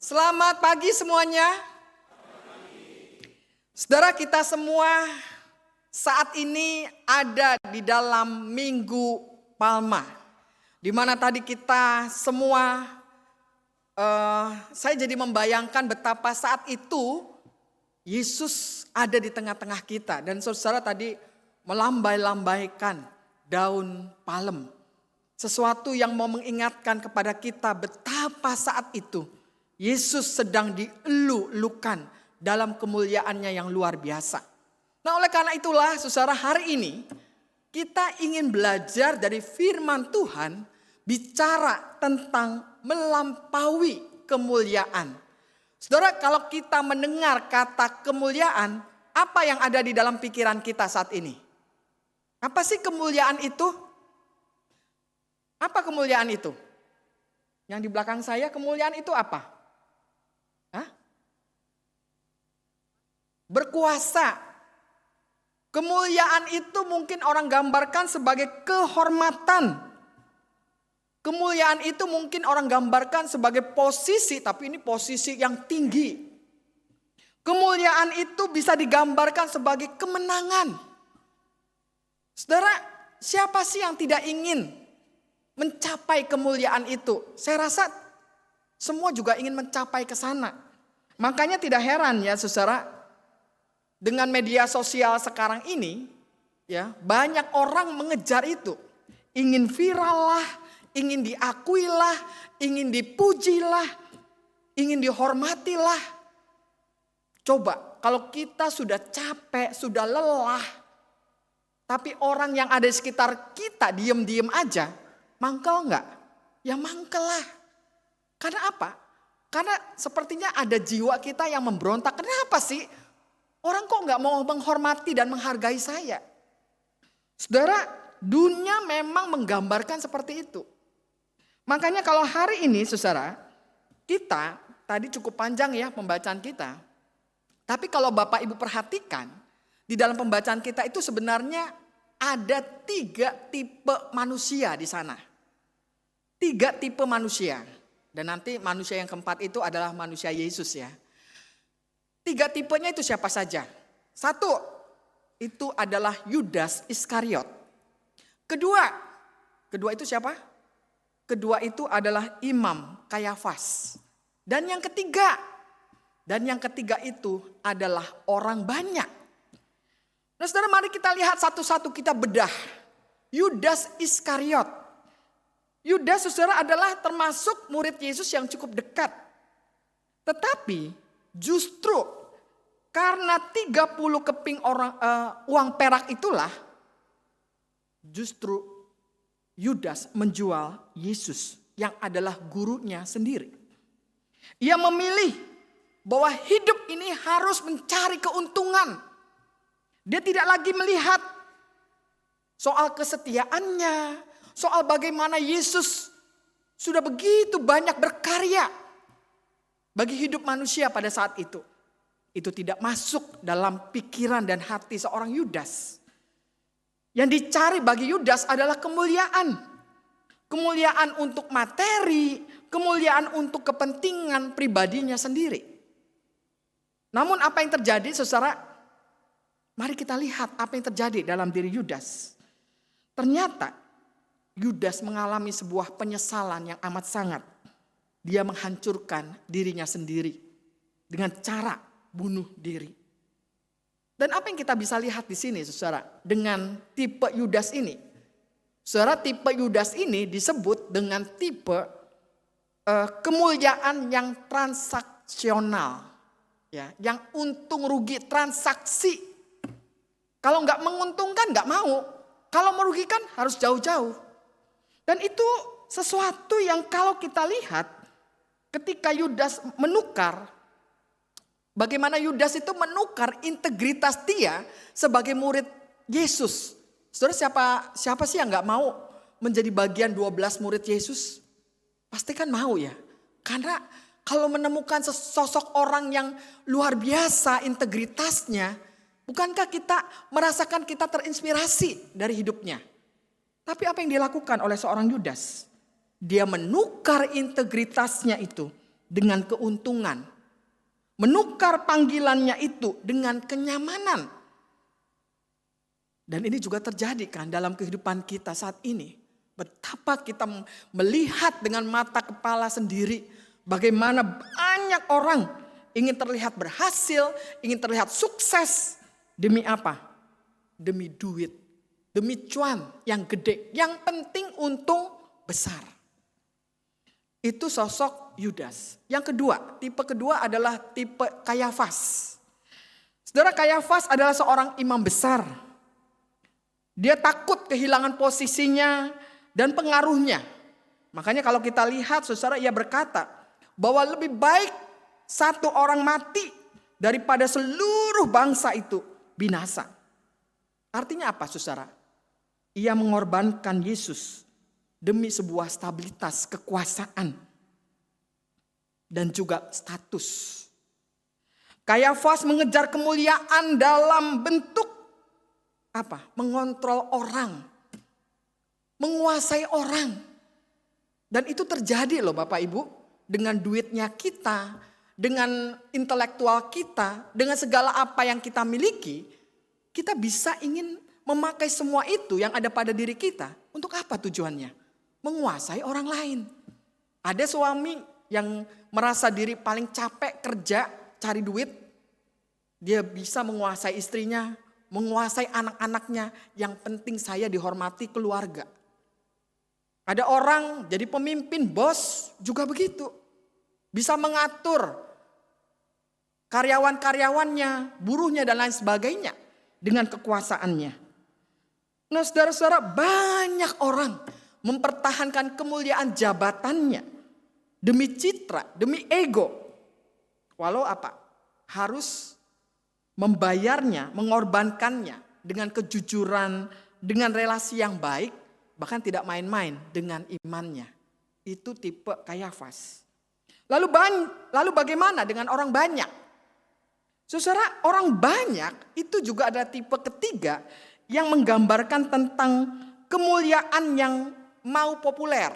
Selamat pagi semuanya. Saudara, kita semua saat ini ada di dalam Minggu Palma, di mana tadi kita semua, saya jadi membayangkan betapa saat itu Yesus ada di tengah-tengah kita. Dan saudara tadi melambai-lambaikan daun palem. Sesuatu yang mau mengingatkan kepada kita betapa saat itu Yesus sedang dielu-elukan dalam kemuliaannya yang luar biasa. Nah, oleh karena itulah saudara, hari ini kita ingin belajar dari firman Tuhan bicara tentang melampaui kemuliaan. Saudara, kalau kita mendengar kata kemuliaan, apa yang ada di dalam pikiran kita saat ini? Apa sih kemuliaan itu? Apa kemuliaan itu? Yang di belakang saya, kemuliaan itu apa? Berkuasa. Kemuliaan itu mungkin orang gambarkan sebagai kehormatan. Kemuliaan itu mungkin orang gambarkan sebagai posisi, tapi ini posisi yang tinggi. Kemuliaan itu bisa digambarkan sebagai kemenangan. Saudara, siapa sih yang tidak ingin mencapai kemuliaan itu? Saya rasa semua juga ingin mencapai ke sana. Makanya tidak heran ya saudara, dengan media sosial sekarang ini, ya banyak orang mengejar itu. Ingin viral lah, ingin diakui lah, ingin dipuji lah, ingin dihormati lah. Coba kalau kita sudah capek, sudah lelah, tapi orang yang ada di sekitar kita diem-diem aja, mangkel enggak? Ya mangkel lah. Karena apa? Karena sepertinya ada jiwa kita yang memberontak. Kenapa sih? Orang kok nggak mau menghormati dan menghargai saya? Saudara, dunia memang menggambarkan seperti itu. Makanya kalau hari ini saudara, kita tadi cukup panjang ya pembacaan kita. Tapi kalau Bapak Ibu perhatikan, di dalam pembacaan kita itu sebenarnya ada 3 tipe manusia di sana. 3 tipe manusia. Dan nanti manusia yang keempat itu adalah manusia Yesus ya. 3 tipenya itu siapa saja? 1, itu adalah Yudas Iskariot. Kedua itu siapa? Kedua itu adalah Imam Kayafas. Dan yang ketiga itu adalah orang banyak. Nah saudara, mari kita lihat satu-satu, kita bedah. Yudas Iskariot. Yudas saudara adalah termasuk murid Yesus yang cukup dekat. Tetapi justru karena 30 keping uang perak itulah, justru Yudas menjual Yesus yang adalah gurunya sendiri. Ia memilih bahwa hidup ini harus mencari keuntungan. Dia tidak lagi melihat soal kesetiaannya, soal bagaimana Yesus sudah begitu banyak berkarya bagi hidup manusia pada saat itu. Itu tidak masuk dalam pikiran dan hati seorang Yudas. Yang dicari bagi Yudas adalah kemuliaan. Kemuliaan untuk materi, kemuliaan untuk kepentingan pribadinya sendiri. Namun apa yang terjadi saudara? Mari kita lihat apa yang terjadi dalam diri Yudas. Ternyata Yudas mengalami sebuah penyesalan yang amat sangat. Dia menghancurkan dirinya sendiri dengan cara bunuh diri. Dan apa yang kita bisa lihat di sini saudara, dengan tipe Yudas ini. Saudara, tipe Yudas ini disebut dengan tipe kemuliaan yang transaksional. Ya, yang untung rugi, transaksi. Kalau nggak menguntungkan nggak mau. Kalau merugikan harus jauh-jauh. Dan itu sesuatu yang kalau kita lihat ketika Yudas menukar, bagaimana Yudas itu menukar integritas dia sebagai murid Yesus. Saudara, siapa sih yang gak mau menjadi bagian 12 murid Yesus? Pasti kan mau ya. Karena kalau menemukan sosok orang yang luar biasa integritasnya, bukankah kita merasakan kita terinspirasi dari hidupnya? Tapi apa yang dilakukan oleh seorang Yudas? Dia menukar integritasnya itu dengan keuntungan. Menukar panggilannya itu dengan kenyamanan. Dan ini juga terjadi kan dalam kehidupan kita saat ini. Betapa kita melihat dengan mata kepala sendiri. Bagaimana banyak orang ingin terlihat berhasil, ingin terlihat sukses. Demi apa? Demi duit. Demi cuan yang gede. Yang penting untung besar. Itu sosok Yudas. Yang kedua, tipe kedua adalah tipe Kayafas. Saudara, Kayafas adalah seorang imam besar. Dia takut kehilangan posisinya dan pengaruhnya. Makanya kalau kita lihat, saudara, ia berkata bahwa lebih baik satu orang mati daripada seluruh bangsa itu binasa. Artinya apa, saudara? Ia mengorbankan Yesus demi sebuah stabilitas kekuasaan dan juga status. Kayafas mengejar kemuliaan dalam bentuk apa? Mengontrol orang, menguasai orang. Dan itu terjadi loh Bapak Ibu, dengan duitnya kita, dengan intelektual kita, dengan segala apa yang kita miliki, kita bisa ingin memakai semua itu yang ada pada diri kita. Untuk apa tujuannya? Menguasai orang lain. Ada suami yang merasa diri paling capek kerja, cari duit. Dia bisa menguasai istrinya, menguasai anak-anaknya. Yang penting saya dihormati keluarga. Ada orang jadi pemimpin, bos juga begitu. Bisa mengatur karyawan-karyawannya, buruhnya dan lain sebagainya dengan kekuasaannya. Nah saudara-saudara, banyak orang mempertahankan kemuliaan jabatannya demi citra, demi ego. Walau apa? Harus membayarnya, mengorbankannya dengan kejujuran, dengan relasi yang baik, bahkan tidak main-main dengan imannya. Itu tipe Kayafas. Lalu bagaimana dengan orang banyak? Saudara, orang banyak itu juga ada tipe ketiga yang menggambarkan tentang kemuliaan yang mau populer.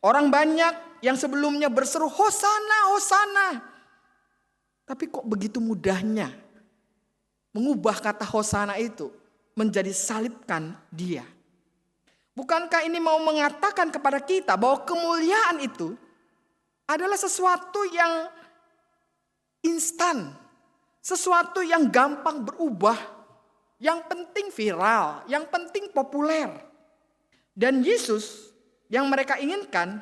Orang banyak yang sebelumnya berseru Hosana, Hosana. Tapi kok begitu mudahnya mengubah kata Hosana itu menjadi salibkan dia. Bukankah ini mau mengatakan kepada kita bahwa kemuliaan itu adalah sesuatu yang instan. Sesuatu yang gampang berubah. Yang penting viral, yang penting populer. Dan Yesus yang mereka inginkan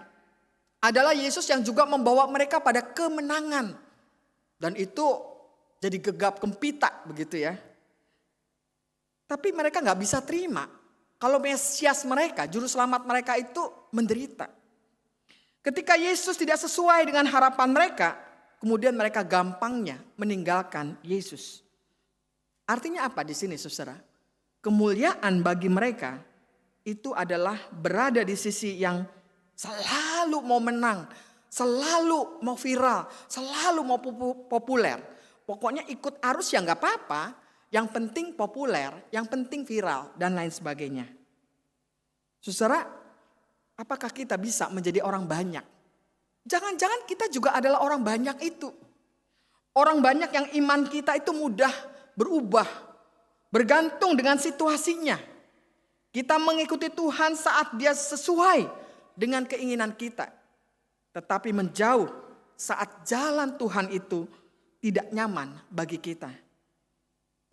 adalah Yesus yang juga membawa mereka pada kemenangan. Dan itu jadi gegap gempita begitu ya. Tapi mereka gak bisa terima kalau Mesias mereka, juru selamat mereka itu menderita. Ketika Yesus tidak sesuai dengan harapan mereka, kemudian mereka gampangnya meninggalkan Yesus. Artinya apa di sini saudara? Kemuliaan bagi mereka itu adalah berada di sisi yang selalu mau menang, selalu mau viral, selalu mau populer. Pokoknya ikut arus ya gak apa-apa, yang penting populer, yang penting viral dan lain sebagainya. Saudara, apakah kita bisa menjadi orang banyak? Jangan-jangan kita juga adalah orang banyak itu. Orang banyak yang iman kita itu mudah berubah, bergantung dengan situasinya. Kita mengikuti Tuhan saat dia sesuai dengan keinginan kita. Tetapi menjauh saat jalan Tuhan itu tidak nyaman bagi kita.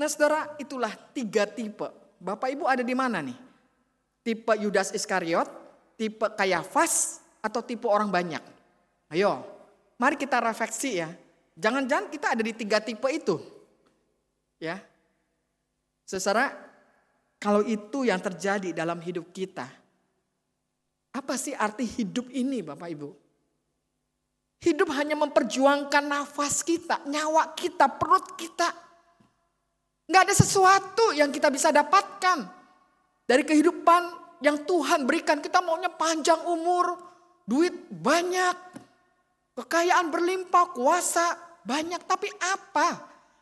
Nah saudara, itulah 3 tipe. Bapak Ibu ada di mana nih? Tipe Yudas Iskariot, tipe Kayafas, atau tipe orang banyak? Ayo, mari kita refleksi ya. Jangan-jangan kita ada di 3 tipe itu. Ya. Saudara, kalau itu yang terjadi dalam hidup kita, apa sih arti hidup ini Bapak Ibu? Hidup hanya memperjuangkan nafas kita, nyawa kita, perut kita. Gak ada sesuatu yang kita bisa dapatkan dari kehidupan yang Tuhan berikan. Kita maunya panjang umur, duit banyak, kekayaan berlimpah, kuasa banyak. Tapi apa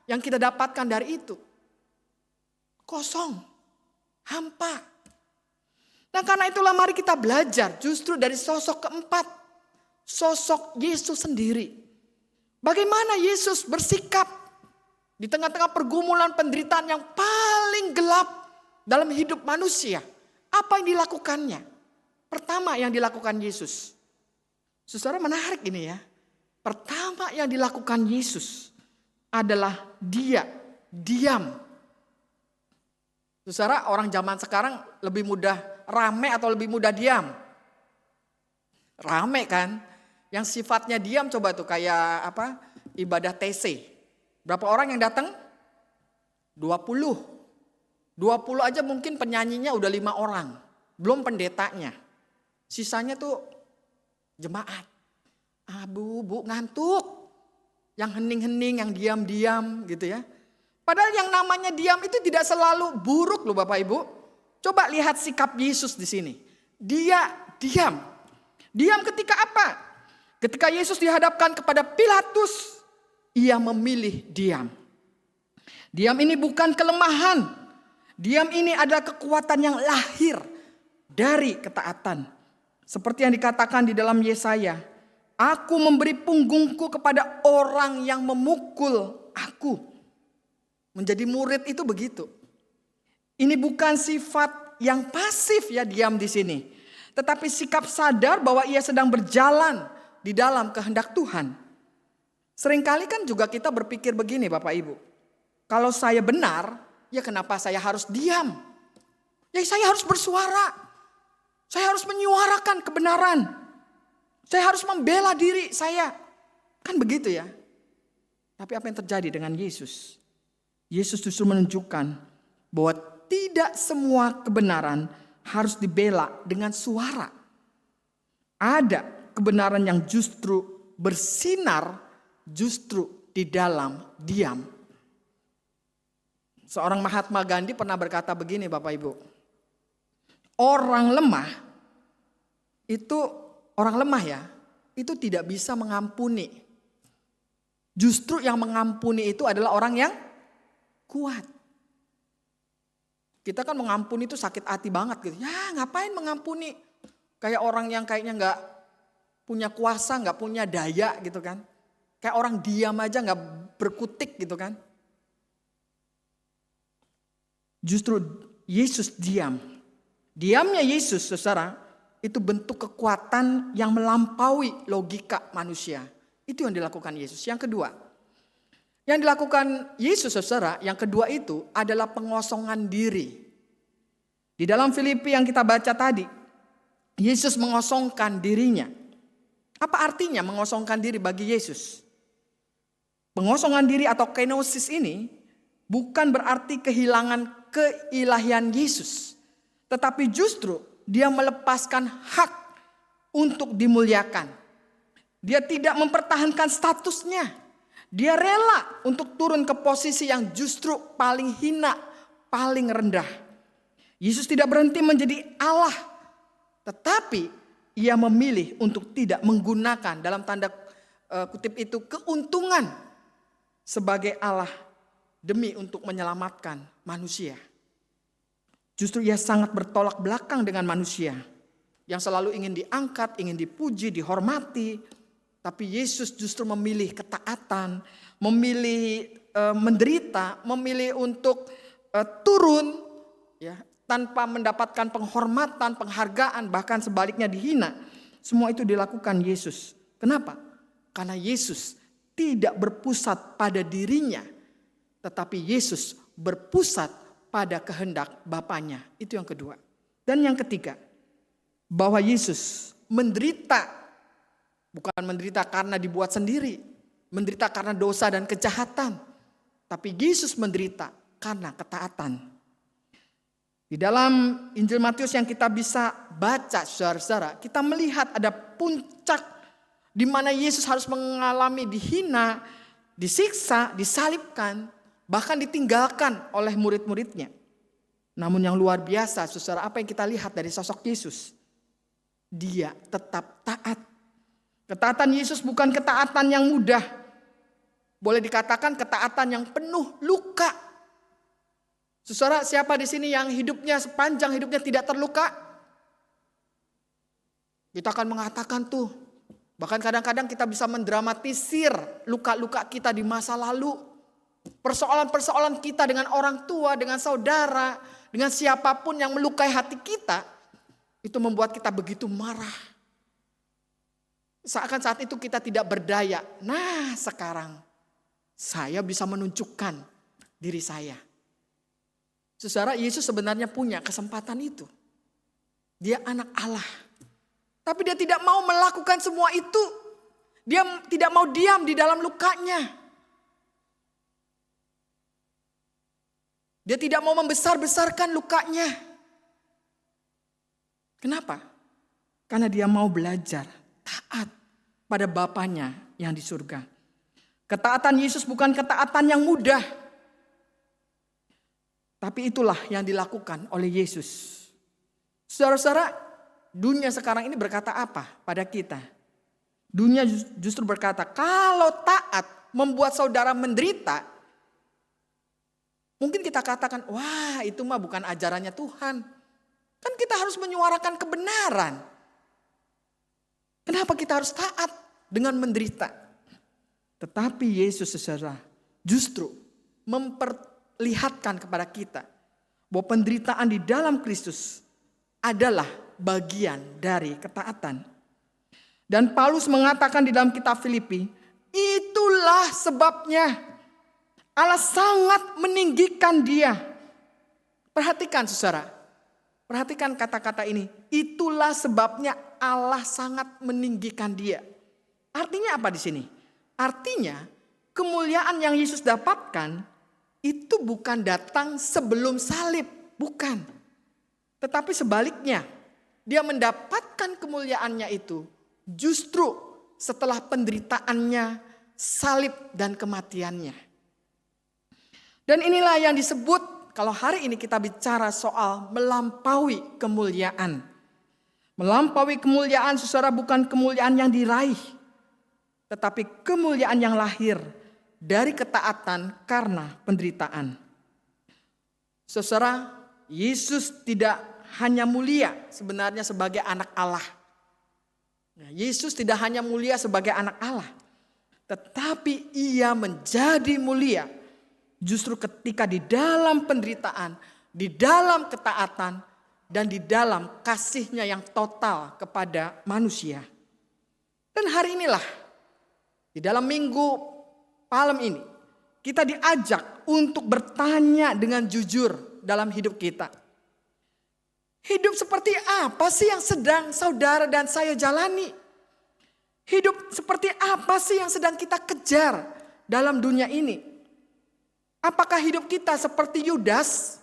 yang kita dapatkan dari itu? Kosong, hampa. Nah karena itulah mari kita belajar justru dari sosok keempat. sosok Yesus sendiri. Bagaimana Yesus bersikap di tengah-tengah pergumulan penderitaan yang paling gelap dalam hidup manusia. Apa yang dilakukannya? Pertama yang dilakukan Yesus. Saudara, menarik ini ya. Pertama yang dilakukan Yesus adalah dia diam. Saudara, orang zaman sekarang lebih mudah rame atau lebih mudah diam? Rame kan? Yang sifatnya diam coba tuh kayak apa? Ibadah TC. Berapa orang yang datang? 20. 20 aja mungkin penyanyinya udah 5 orang. Belum pendetanya. Sisanya tuh jemaat. Bu ngantuk. Yang hening-hening, yang diam-diam gitu ya. Padahal yang namanya diam itu tidak selalu buruk loh Bapak Ibu. Coba lihat sikap Yesus di sini. Dia diam. Diam ketika apa? Ketika Yesus dihadapkan kepada Pilatus, ia memilih diam. Diam ini bukan kelemahan. Diam ini adalah kekuatan yang lahir dari ketaatan. Seperti yang dikatakan di dalam Yesaya. Aku memberi punggungku kepada orang yang memukul aku. Menjadi murid itu begitu. Ini bukan sifat yang pasif ya diam di sini. Tetapi sikap sadar bahwa ia sedang berjalan di dalam kehendak Tuhan. Seringkali kan juga kita berpikir begini Bapak Ibu. Kalau saya benar, ya kenapa saya harus diam? Ya saya harus bersuara. Saya harus menyuarakan kebenaran. Saya harus membela diri saya. Kan begitu ya. Tapi apa yang terjadi dengan Yesus? Yesus justru menunjukkan bahwa tidak semua kebenaran harus dibela dengan suara. Ada kebenaran yang justru bersinar justru di dalam diam. Seorang Mahatma Gandhi pernah berkata begini Bapak Ibu. Orang lemah ya, itu tidak bisa mengampuni. Justru yang mengampuni itu adalah orang yang kuat. Kita kan mengampuni itu sakit hati banget gitu. Ya ngapain mengampuni? Kayak orang yang kayaknya gak punya kuasa, gak punya daya gitu kan. Kayak orang diam aja gak berkutik gitu kan. Justru Yesus diam. Diamnya Yesus saudara itu bentuk kekuatan yang melampaui logika manusia. Itu yang dilakukan Yesus. Yang kedua. Yang dilakukan Yesus saudara yang kedua itu adalah pengosongan diri. Di dalam Filipi yang kita baca tadi. Yesus mengosongkan dirinya. Apa artinya mengosongkan diri bagi Yesus? Pengosongan diri atau kenosis ini bukan berarti kehilangan keilahian Yesus. Tetapi justru dia melepaskan hak untuk dimuliakan. Dia tidak mempertahankan statusnya. Dia rela untuk turun ke posisi yang justru paling hina, paling rendah. Yesus tidak berhenti menjadi Allah. Tetapi ia memilih untuk tidak menggunakan dalam tanda kutip itu keuntungan sebagai Allah demi untuk menyelamatkan manusia. Justru ia sangat bertolak belakang dengan manusia yang selalu ingin diangkat, ingin dipuji, dihormati. Tapi Yesus justru memilih ketaatan, memilih menderita, memilih untuk turun ya, tanpa mendapatkan penghormatan, penghargaan, bahkan sebaliknya dihina. Semua itu dilakukan Yesus. Kenapa? Karena Yesus tidak berpusat pada dirinya, tetapi Yesus berpusat pada kehendak Bapanya. Itu yang kedua. Dan yang ketiga, bahwa Yesus menderita. Bukan menderita karena dibuat sendiri. Menderita karena dosa dan kejahatan. Tapi Yesus menderita karena ketaatan. Di dalam Injil Matius yang kita bisa baca saudara-saudara. Kita melihat ada puncak di mana Yesus harus mengalami dihina, disiksa, disalibkan. Bahkan ditinggalkan oleh murid-muridnya. Namun yang luar biasa saudara, apa yang kita lihat dari sosok Yesus? Dia tetap taat. Ketaatan Yesus bukan ketaatan yang mudah. Boleh dikatakan ketaatan yang penuh luka. Saudara, siapa di sini yang hidupnya sepanjang hidupnya tidak terluka? Kita akan mengatakan tuh, Bahkan kadang-kadang kita bisa mendramatisir luka-luka kita di masa lalu. Persoalan-persoalan kita dengan orang tua, dengan saudara, dengan siapapun yang melukai hati kita. Itu membuat kita begitu marah. Seakan saat itu kita tidak berdaya. Nah, sekarang saya bisa menunjukkan diri saya. Saudara, Yesus sebenarnya punya kesempatan itu. Dia anak Allah. Tapi dia tidak mau melakukan semua itu. Dia tidak mau diam di dalam lukanya. Dia tidak mau membesar-besarkan lukanya. Kenapa? Karena dia mau belajar taat pada Bapanya yang di surga. Ketaatan Yesus bukan ketaatan yang mudah. Tapi itulah yang dilakukan oleh Yesus. Saudara-saudara, dunia sekarang ini berkata apa pada kita? Dunia justru berkata, kalau taat membuat saudara menderita, mungkin kita katakan, wah itu mah bukan ajarannya Tuhan. Kan kita harus menyuarakan kebenaran. Kenapa kita harus taat dengan menderita? Tetapi Yesus saudara justru memperlihatkan kepada kita bahwa penderitaan di dalam Kristus adalah bagian dari ketaatan. Dan Paulus mengatakan di dalam kitab Filipi, itulah sebabnya Allah sangat meninggikan dia. Perhatikan saudara, perhatikan kata-kata ini. Itulah sebabnya Allah sangat meninggikan dia. Artinya apa di sini? Artinya kemuliaan yang Yesus dapatkan itu bukan datang sebelum salib, bukan. Tetapi sebaliknya, dia mendapatkan kemuliaannya itu justru setelah penderitaannya, salib dan kematiannya. Dan inilah yang disebut kalau hari ini kita bicara soal melampaui kemuliaan. Melampaui kemuliaan saudara bukan kemuliaan yang diraih. Tetapi kemuliaan yang lahir dari ketaatan karena penderitaan. Saudara, Yesus tidak hanya mulia sebenarnya sebagai anak Allah. Yesus tidak hanya mulia sebagai anak Allah. Tetapi ia menjadi mulia justru ketika di dalam penderitaan, di dalam ketaatan, dan di dalam kasihnya yang total kepada manusia. Dan hari inilah, di dalam minggu Palem ini, kita diajak untuk bertanya dengan jujur dalam hidup kita. Hidup seperti apa sih yang sedang saudara dan saya jalani? Hidup seperti apa sih yang sedang kita kejar dalam dunia ini? Apakah hidup kita seperti Yudas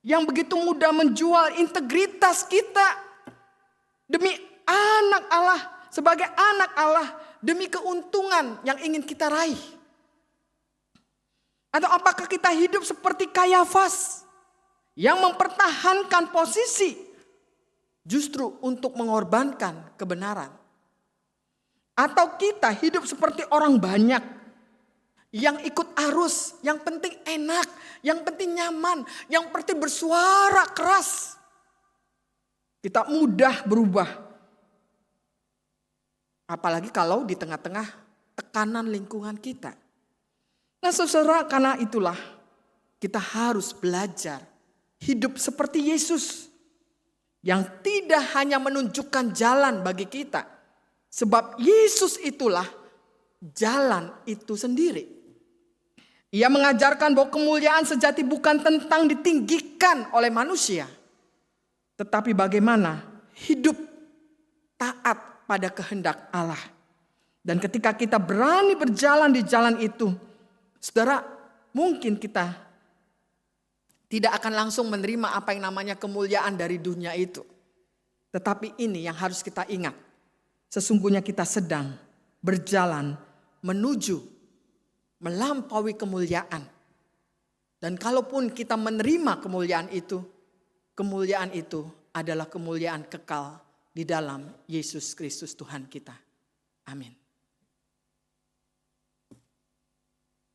yang begitu mudah menjual integritas kita demi anak Allah, sebagai anak Allah, demi keuntungan yang ingin kita raih? Atau apakah kita hidup seperti Kayafas yang mempertahankan posisi justru untuk mengorbankan kebenaran? Atau kita hidup seperti orang banyak yang ikut arus, yang penting enak, yang penting nyaman, yang penting bersuara keras. Kita mudah berubah. Apalagi kalau di tengah-tengah tekanan lingkungan kita. Nah saudara, karena itulah kita harus belajar hidup seperti Yesus. Yang tidak hanya menunjukkan jalan bagi kita. Sebab Yesus itulah jalan itu sendiri. Ia mengajarkan bahwa kemuliaan sejati bukan tentang ditinggikan oleh manusia. Tetapi bagaimana hidup taat pada kehendak Allah. Dan ketika kita berani berjalan di jalan itu, saudara, mungkin kita tidak akan langsung menerima apa yang namanya kemuliaan dari dunia itu. Tetapi ini yang harus kita ingat. Sesungguhnya kita sedang berjalan menuju melampaui kemuliaan. Dan kalaupun kita menerima kemuliaan itu adalah kemuliaan kekal di dalam Yesus Kristus Tuhan kita. Amin.